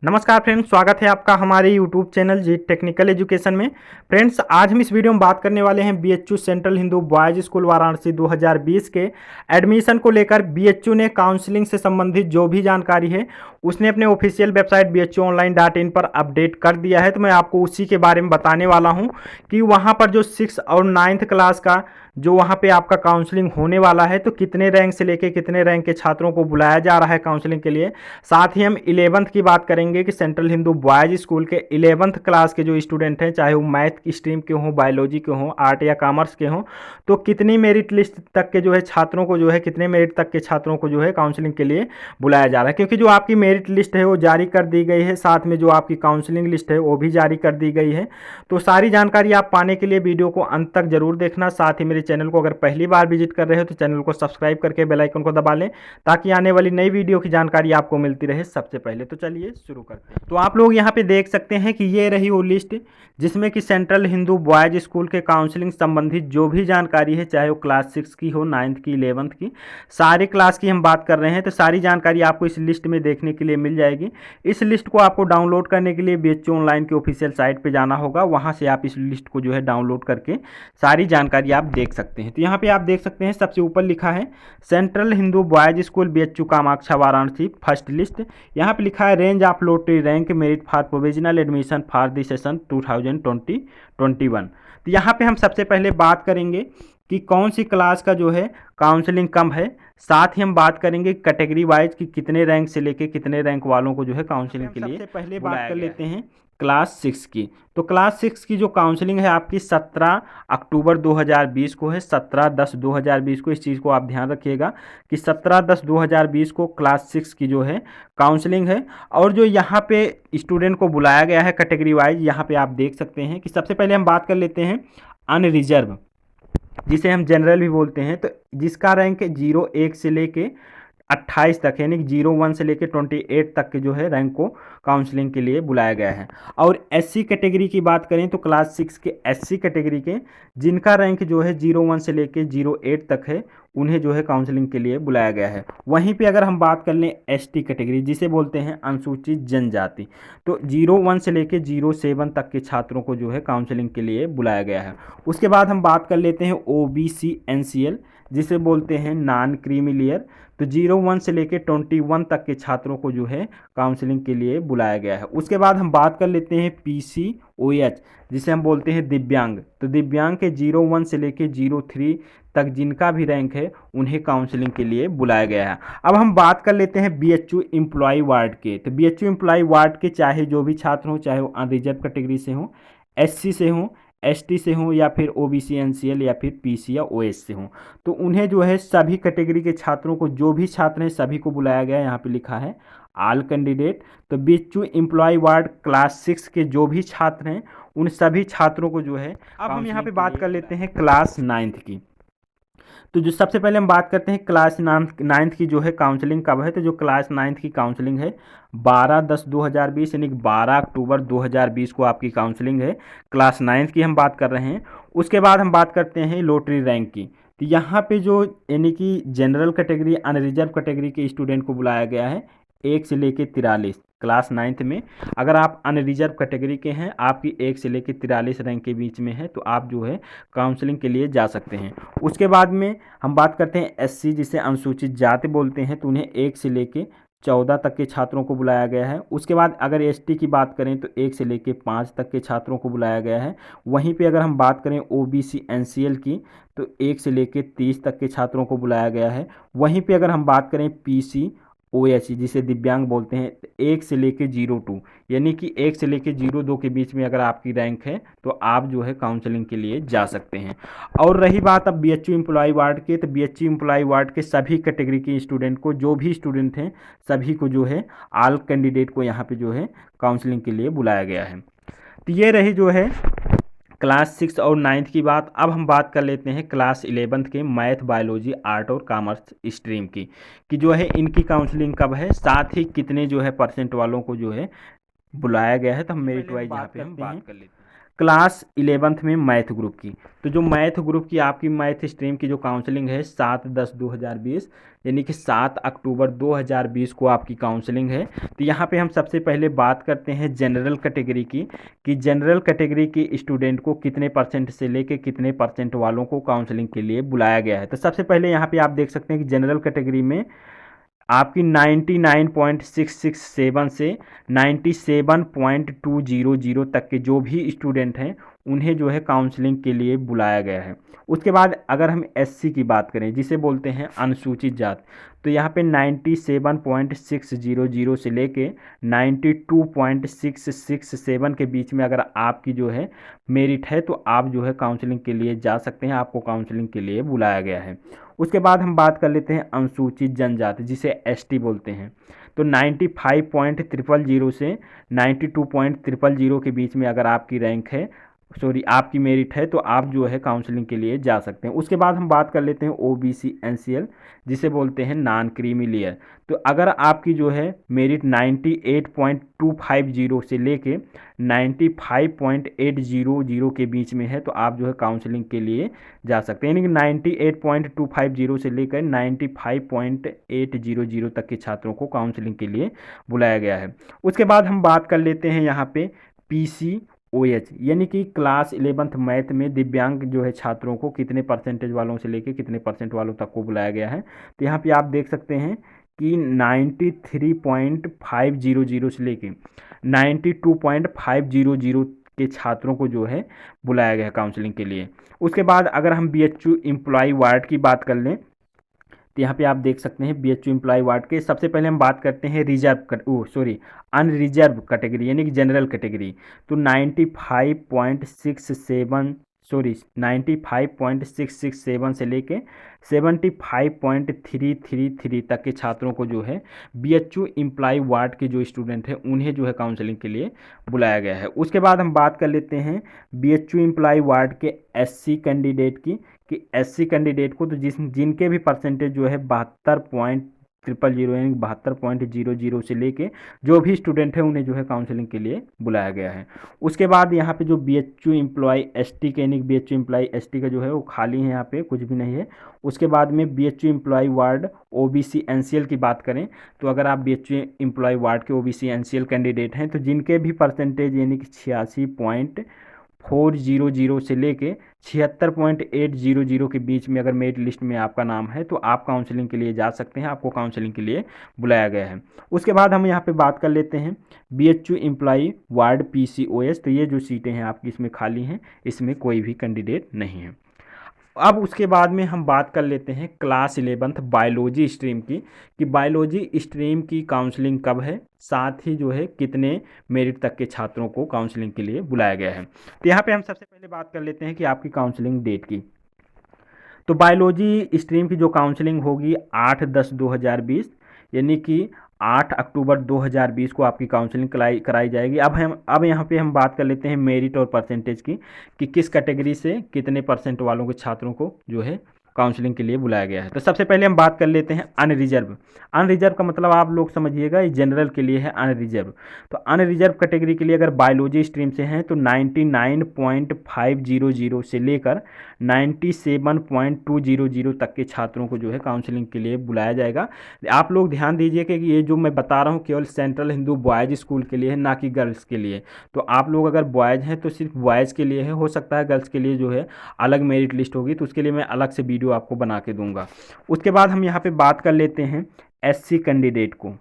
नमस्कार फ्रेंड्स, स्वागत है आपका हमारे यूट्यूब चैनल जी टेक्निकल एजुकेशन में। फ्रेंड्स, आज हम इस वीडियो में बात करने वाले हैं BHU central Hindu boys school Varanasi 2020 के एडमिशन को लेकर। बीएचयू ने काउंसलिंग से संबंधित जो भी जानकारी है उसने अपने ऑफिशियल वेबसाइट bhuonline.in पर अपडेट कर दिया है। तो मैं आपको उसी के बारे में बताने वाला हूं कि वहां पर जो 6 और 9th क्लास का जो वहां पे आपका काउंसलिंग होने वाला है, तो कितने रैंक से लेके कितने रैंक के छात्रों को बुलाया जा रहा है काउंसलिंग के लिए। साथ ही हम 11th की बात करेंगे कि सेंट्रल हिंदू बॉयज स्कूल के 11th क्लास के जो स्टूडेंट हैं, चाहे वो मैथ की स्ट्रीम के हों, बायोलॉजी के हों, आर्ट या कॉमर्स के हों, तो कितनी मेरिट लिस्ट तक के जो है छात्रों को जो है कितने मेरिट तक के छात्रों को जो है काउंसलिंग के लिए बुलाया जा रहा है। क्योंकि जो आपकी मेरिट लिस्ट है वो जारी कर दी गई है, साथ में जो आपकी काउंसलिंग लिस्ट है वो भी जारी कर दी गई है। तो सारी जानकारी आप पाने के लिए वीडियो को अंत तक जरूर देखना। साथ ही मेरे चैनल को अगर पहली बार विजिट कर रहे हो तो चैनल को सब्सक्राइब करके बेल आइकन को दबा लें, ताकि आने वाली नई वीडियो की जानकारी आपको मिलती रहे सबसे पहले। तो चलिए शुरू करते हैं। तो आप लोग यहाँ पे देख सकते हैं कि ये रही वो लिस्ट जिसमें कि सेंट्रल हिंदू बॉयज स्कूल के काउंसलिंग संबंधित जो भी जानकारी है, चाहे वो क्लास 6 की हो, 9th की, 11th की, सारे क्लास की हम बात कर रहे हैं। तो सारी जानकारी आपको इस लिस्ट में देखने के लिए मिल जाएगी। इस लिस्ट को आपको डाउनलोड करने के लिए बीएचयू ऑनलाइन की ऑफिशियल साइट पे जाना होगा। वहाँ से आप इस लिस्ट को जो है डाउनलोड करके सारी जानकारी आप देख सकते हैं। तो यहाँ पे आप देख सकते हैं सबसे ऊपर लिखा है central Hindu boys school BHU Kamakhya Varanasi first list. यहाँ पे लिखा है range of lottery rank merit for provisional admission for the session 2020-21। तो यहाँ पे हम सबसे पहले बात करेंगे कि कौन सी क्लास का जो है काउंसलिंग कम है। साथ ही हम बात करेंगे कैटेगरी वाइज कि कितने रैंक से लेके कितने रैंक वालों को जो है काउंसलिंग के लिए। सबसे पहले बात कर लेते हैं क्लास 6 की। तो क्लास 6 की जो काउंसलिंग है आपकी 17 अक्टूबर 2020 को है। 17/10/2020 को, इस चीज़ को आप ध्यान रखिएगा कि 17/10/2020 को क्लास 6 की जो है काउंसलिंग है। और जो यहाँ पे स्टूडेंट को बुलाया गया है कैटेगरी वाइज, यहाँ पे आप देख सकते हैं कि सबसे पहले हम बात कर लेते हैं अनरिजर्व, जिसे हम जनरल भी बोलते हैं। तो जिसका रैंक 01 से लेके 28 तक, यानी कि 01 से लेके 28 तक के जो है रैंक को काउंसलिंग के लिए बुलाया गया है। और एससी कैटेगरी की बात करें तो क्लास 6 के एससी कैटेगरी के जिनका रैंक जो है 01 से लेके 08 तक है, उन्हें जो है काउंसलिंग के लिए बुलाया गया है। वहीं पे अगर हम बात कर लें एसटी कैटेगरी, जिसे बोलते हैं अनुसूचित जनजाति, तो 01 से लेके 07 तक के छात्रों को जो है काउंसलिंग के लिए बुलाया गया है। उसके बाद हम बात कर लेते हैं ओबीसी एनसीएल, जिसे बोलते हैं नॉन क्रीमी लेयर। तो 01 से लेके 21 तक के छात्रों को जो है काउंसलिंग के लिए बुलाया गया है। उसके बाद हम बात कर लेते हैं पीसीओएच, जिसे हम बोलते हैं दिव्यांग। तो दिव्यांग के 01 से लेके 03 तक जिनका भी रैंक है उन्हें काउंसलिंग के लिए बुलाया गया है। अब हम बात कर लेते हैं बीएचयू एम्प्लॉय वार्ड के। तो बीएचयू एम्प्लॉय वार्ड के चाहे जो भी छात्र हों, चाहे वो अनरिजर्व कैटेगरी से हों, एससी से हों, एसटी से हों, या फिर ओबीसी एनसीएल, या फिर पीसी या ओएस से हों, तो उन्हें जो है सभी कैटेगरी के छात्रों को, जो भी छात्र हैं सभी को बुलाया गया है। यहाँ पे लिखा है ऑल कैंडिडेट। तो बीएचयू एम्प्लॉय वार्ड क्लास 6 के जो भी छात्र हैं उन सभी छात्रों को जो है। अब हम यहाँ पे बात कर लेते हैं क्लास 9th की। तो जो सबसे पहले हम बात करते हैं क्लास 9th की जो है काउंसलिंग कब है। तो जो क्लास 9th की काउंसलिंग है 12/10/2020, यानी कि 12 अक्टूबर 2020 को आपकी काउंसलिंग है। क्लास 9th की हम बात कर रहे हैं। उसके बाद हम बात करते हैं लॉटरी रैंक की। तो यहाँ पे जो यानी कि जनरल कैटेगरी, अनरिजर्व कैटेगरी के स्टूडेंट को बुलाया गया है 1 से लेके 43 क्लास 9th में। अगर आप अनरिजर्व कैटेगरी के हैं, आपकी 1 से लेके 43 रैंक के बीच में है, तो आप जो है काउंसलिंग के लिए जा सकते हैं। उसके बाद में हम बात करते हैं एससी, जिसे अनुसूचित जाति बोलते हैं। तो उन्हें 1 से लेके 14 तक के छात्रों को बुलाया गया है। उसके बाद अगर एसटी की बात करें तो 1 से लेके 5 तक के छात्रों को बुलाया गया है। वहीं पे अगर हम बात करें ओबीसी एनसीएल की, तो 1 से लेके 30 तक के छात्रों को बुलाया गया है। वहीं पे अगर हम बात करें पीसी ओएच, जिसे दिव्यांग बोलते हैं, 1 से लेके 02, यानी कि 1 से लेके 02 के बीच में अगर आपकी रैंक है तो आप जो है काउंसलिंग के लिए जा सकते हैं। और रही बात अब बीएचयू एम्प्लॉय वार्ड के, तो बीएचयू एम्प्लॉय वार्ड के सभी कैटेगरी के स्टूडेंट को, जो भी स्टूडेंट हैं सभी को जो है ऑल कैंडिडेट को यहाँ पे जो है काउंसलिंग के लिए बुलाया गया है। तो ये रही जो है क्लास 6 और 9th की बात। अब हम बात कर लेते हैं क्लास 11th के मैथ, बायोलॉजी, आर्ट और कॉमर्स स्ट्रीम की, कि जो है इनकी काउंसलिंग कब है, साथ ही कितने जो है परसेंट वालों को जो है बुलाया गया है। तो हम मेरिट वाइज यहाँ पे हम बात कर लेते हैं। क्लास 11th में मैथ ग्रुप की। तो जो मैथ ग्रुप की आपकी मैथ स्ट्रीम की जो काउंसलिंग है 7/10/2020 यानी कि 7 अक्टूबर 2020 को आपकी काउंसलिंग है। तो यहाँ पे हम सबसे पहले बात करते हैं जनरल कैटेगरी की, कि जनरल कैटेगरी की स्टूडेंट को कितने परसेंट से लेके कितने परसेंट वालों को काउंसलिंग के लिए बुलाया गया है। तो सबसे पहले यहाँ पे आप देख सकते हैं कि जनरल कैटेगरी में आपकी 99.667 से 97.200 तक के जो भी स्टूडेंट हैं उन्हें जो है काउंसलिंग के लिए बुलाया गया है। उसके बाद अगर हम एससी की बात करें जिसे बोलते हैं अनुसूचित जात, तो यहाँ पे 97.600 से लेके 92.667 के बीच में अगर आपकी जो है मेरिट है तो आप जो है काउंसलिंग के लिए जा सकते हैं, आपको काउंसलिंग के लिए बुलाया गया है। उसके बाद हम बात कर लेते हैं अनुसूचित जनजाति जिसे एसटी बोलते हैं। तो 95.000 से 92.000 के बीच में अगर आपकी रैंक है, सॉरी आपकी मेरिट है, तो आप जो है काउंसलिंग के लिए जा सकते हैं। उसके बाद हम बात कर लेते हैं ओबीसी एनसीएल जिसे बोलते हैं नॉन क्रीमी लेयर। तो अगर आपकी जो है मेरिट 98.250 से लेके 95.800 के बीच में है तो आप जो है काउंसलिंग के लिए जा सकते हैं, यानी कि 98.250 से लेकर 95.800 तक के छात्रों को काउंसलिंग के लिए बुलाया गया है। उसके बाद हम बात कर लेते हैं यहाँ पे PCOH यानी कि क्लास 11th मैथ में दिव्यांग जो है छात्रों को कितने परसेंटेज वालों से लेके कितने परसेंट वालों तक को बुलाया गया है। तो यहाँ पे आप देख सकते हैं कि 93.500 से लेके 92.500 के छात्रों को जो है बुलाया गया है काउंसलिंग के लिए। उसके बाद अगर हम BHU एम्प्लॉय वार्ड की बात कर लें तो यहाँ पे आप देख सकते हैं BHU एम्प्लॉय वार्ड के सबसे पहले हम बात करते हैं अनरिजर्व कैटेगरी यानी कि जनरल कैटेगरी। तो 95.667 से लेके 75.333 तक के छात्रों को जो है BHU एम्प्लॉय वार्ड के जो स्टूडेंट हैं उन्हें जो है काउंसलिंग के लिए बुलाया गया है। उसके बाद हम बात कर लेते हैं BHU एम्प्लॉय वार्ड के SC कैंडिडेट की, कि SC कैंडिडेट को तो जिनके भी परसेंटेज जो है 72.000 यानी 72.00 से लेके जो भी स्टूडेंट है उन्हें जो है काउंसलिंग के लिए बुलाया गया है। उसके बाद यहाँ पे जो BHU एम्प्लॉय ST के यानी BHU एम्प्लॉय ST का जो है वो खाली है, यहाँ पे कुछ भी नहीं है। उसके बाद में BHU employee ward OBC NCL की बात करें तो अगर आप BHU एम्प्लॉय वार्ड के OBC NCL कैंडिडेट हैं तो जिनके भी परसेंटेज यानी कि 86.400 से लेके 76.800 के बीच में अगर मेरिट लिस्ट में आपका नाम है तो आप काउंसलिंग के लिए जा सकते हैं, आपको काउंसलिंग के लिए बुलाया गया है। उसके बाद हम यहाँ पे बात कर लेते हैं BHU एम्प्लॉय वार्ड PCOS। तो ये जो सीटें हैं आपकी इसमें खाली हैं, इसमें कोई भी कैंडिडेट नहीं है। अब उसके बाद में हम बात कर लेते हैं क्लास 11th बायोलॉजी स्ट्रीम की, कि बायोलॉजी स्ट्रीम की काउंसलिंग कब है, साथ ही जो है कितने मेरिट तक के छात्रों को काउंसलिंग के लिए बुलाया गया है। तो यहाँ पे हम सबसे पहले बात कर लेते हैं कि आपकी काउंसलिंग डेट की। तो बायोलॉजी स्ट्रीम की जो काउंसलिंग होगी 8/10/2020 यानी कि 8 अक्टूबर 2020 को आपकी काउंसलिंग कराई जाएगी। अब यहाँ पे हम बात कर लेते हैं मेरिट और परसेंटेज की, कि किस कैटेगरी से कितने परसेंट वालों के छात्रों को जो है काउंसलिंग के लिए बुलाया गया है। तो सबसे पहले हम बात कर लेते हैं अनरिजर्व। अनरिजर्व का मतलब आप लोग समझिएगा ये जनरल के लिए है अनरिजर्व। तो अनरिजर्व कैटेगरी के लिए अगर बायोलॉजी स्ट्रीम से हैं तो 99.500 से लेकर 97.200 तक के छात्रों को जो है काउंसलिंग के लिए बुलाया जाएगा। आप लोग ध्यान दीजिए कि ये जो मैं बता रहा हूँ केवल सेंट्रल हिंदू बॉयज़ स्कूल के लिए है, ना कि गर्ल्स के लिए। तो आप लोग अगर बॉयज़ हैं तो सिर्फ बॉयज़ के लिए है, हो सकता है गर्ल्स के लिए जो है अलग मेरिट लिस्ट होगी, तो उसके लिए मैं अलग से वीडियो आपको बना के दूंगा। उसके बाद हम यहाँ पे बात कर लेते हैं SC कैंडिडेट को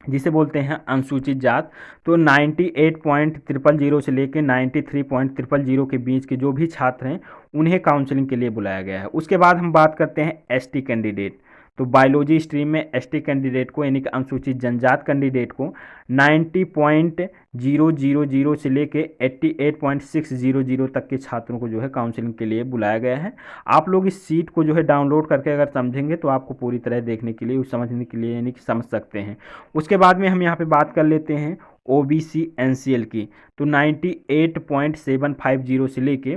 जिसे बोलते हैं अनुसूचित जात। तो 98.000 से लेकर 93.000 के बीच के जो भी छात्र हैं उन्हें काउंसलिंग के लिए बुलाया गया है। उसके बाद हम बात करते हैं ST कैंडिडेट। तो बायोलॉजी स्ट्रीम में ST कैंडिडेट को यानी कि अनुसूचित जनजात कैंडिडेट को 90.000 से लेके 88.600 तक के छात्रों को जो है काउंसलिंग के लिए बुलाया गया है। आप लोग इस सीट को जो है डाउनलोड करके अगर समझेंगे तो आपको पूरी तरह देखने के लिए, समझने के लिए यानी कि समझ सकते हैं। उसके बाद में हम यहाँ पे बात कर लेते हैं OBC NCL की। तो 98.750 से लेके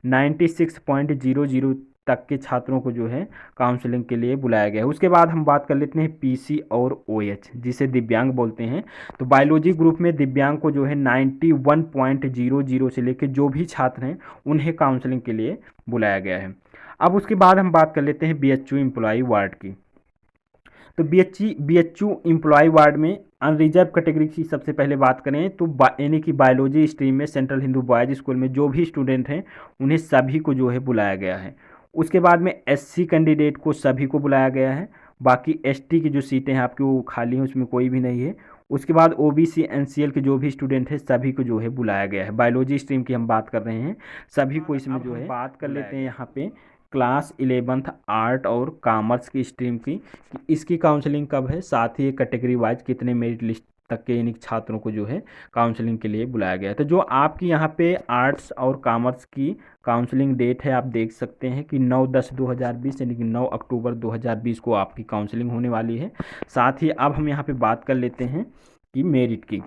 96.00 तक के छात्रों को जो है काउंसलिंग के लिए बुलाया गया है। उसके बाद हम बात कर लेते हैं पीसी और ओएच, जिसे दिव्यांग बोलते हैं। तो बायोलॉजी ग्रुप में दिव्यांग को जो है 91.00 से लेकर जो भी छात्र हैं उन्हें काउंसलिंग के लिए बुलाया गया है। अब उसके बाद हम बात कर लेते हैं बीएचयू एम्प्लॉय वार्ड की। तो बीएचयू एम्प्लॉय वार्ड में अनरिजर्व कैटेगरी की सबसे पहले बात करें तो यानी कि बायोलॉजी स्ट्रीम में सेंट्रल हिंदू बॉयज स्कूल में जो भी स्टूडेंट हैं उन्हें सभी को जो है बुलाया गया है। उसके बाद में एससी कैंडिडेट को सभी को बुलाया गया है। बाकी एसटी की जो सीटें हैं आपकी वो खाली हैं, उसमें कोई भी नहीं है। उसके बाद ओबीसी एनसीएल के जो भी स्टूडेंट हैं सभी को जो है बुलाया गया है। बायोलॉजी स्ट्रीम की हम बात कर रहे हैं, सभी को इसमें जो है बात कर लेते हैं यहाँ पे क्लास 11th आर्ट और कॉमर्स की स्ट्रीम की कि इसकी काउंसलिंग कब है, साथ ही कैटेगरी वाइज कितने मेरिट लिस्ट तक के इन छात्रों को जो है काउंसलिंग के लिए बुलाया गया है। तो जो आपकी यहाँ पे आर्ट्स और कॉमर्स की काउंसलिंग डेट है आप देख सकते हैं कि 9/10/2020 यानी कि 9 अक्टूबर 2020 को आपकी काउंसलिंग होने वाली है। साथ ही अब हम यहाँ पे बात कर लेते हैं कि मेरिट की।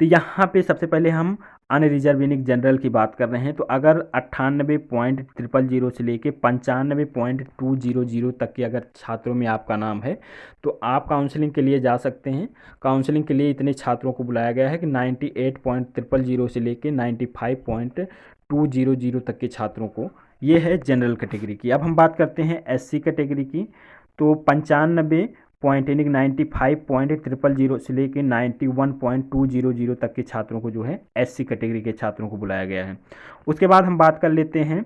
तो यहाँ पे सबसे पहले हम अनरिजर्व जनरल की बात कर रहे हैं। तो अगर 98.000 से लेके 95.200 तक के अगर छात्रों में आपका नाम है तो आप काउंसलिंग के लिए जा सकते हैं। काउंसलिंग के लिए इतने छात्रों को बुलाया गया है कि 98.000 से लेके 95.200 तक के छात्रों को, ये है जनरल कैटेगरी की। अब हम बात करते हैं एससी कैटेगरी की। तो 95.000 से लेके 91.200 तक के छात्रों को जो है एससी कैटेगरी के छात्रों को बुलाया गया है। उसके बाद हम बात कर लेते हैं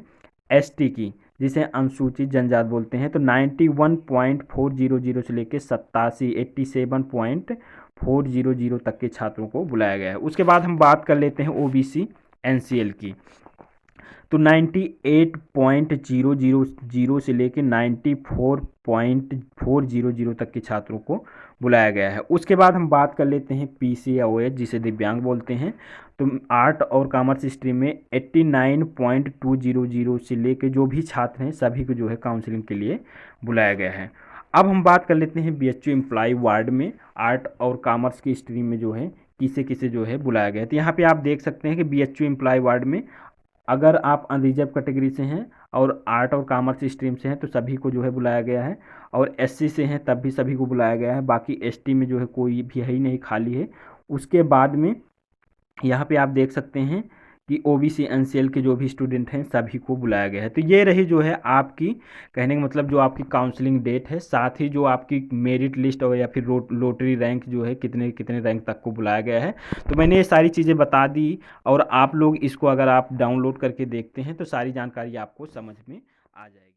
एसटी की, जिसे अनुसूचित जनजाति बोलते हैं। तो 91.400 से लेके 87.400 तक के छात्रों को बुलाया गया है। उसके बाद हम बात कर लेते हैं ओबीसी एनसीएल की। तो 98.000 से लेके 94.400 तक के छात्रों को बुलाया गया है। उसके बाद हम बात कर लेते हैं पीसी या ओएच, जिसे दिव्यांग बोलते हैं। तो आर्ट और कॉमर्स स्ट्रीम में 89.200 से लेके जो भी छात्र हैं सभी को जो है काउंसलिंग के लिए बुलाया गया है। अब हम बात कर लेते हैं बीएचयू एम्प्लॉय वार्ड में आर्ट और कॉमर्स की स्ट्रीम में जो है किसे किसे जो है बुलाया गया है। तो यहाँ पे आप देख सकते हैं कि बीएचयू एम्प्लॉय वार्ड में अगर आप अनरिजर्व कैटेगरी से हैं और आर्ट और कॉमर्स स्ट्रीम से हैं तो सभी को जो है बुलाया गया है, और एससी से हैं तब भी सभी को बुलाया गया है। बाकी एसटी में जो है कोई भी है ही नहीं, खाली है। उसके बाद में यहाँ पे आप देख सकते हैं कि ओबीसी एनसीएल के जो भी स्टूडेंट हैं सभी को बुलाया गया है। तो ये रही जो है आपकी, कहने का मतलब जो आपकी काउंसलिंग डेट है, साथ ही जो आपकी मेरिट लिस्ट और या फिर लोटरी रैंक जो है कितने कितने रैंक तक को बुलाया गया है। तो मैंने ये सारी चीज़ें बता दी, और आप लोग इसको अगर आप डाउनलोड करके देखते हैं तो सारी जानकारी आपको समझ में आ जाएगी।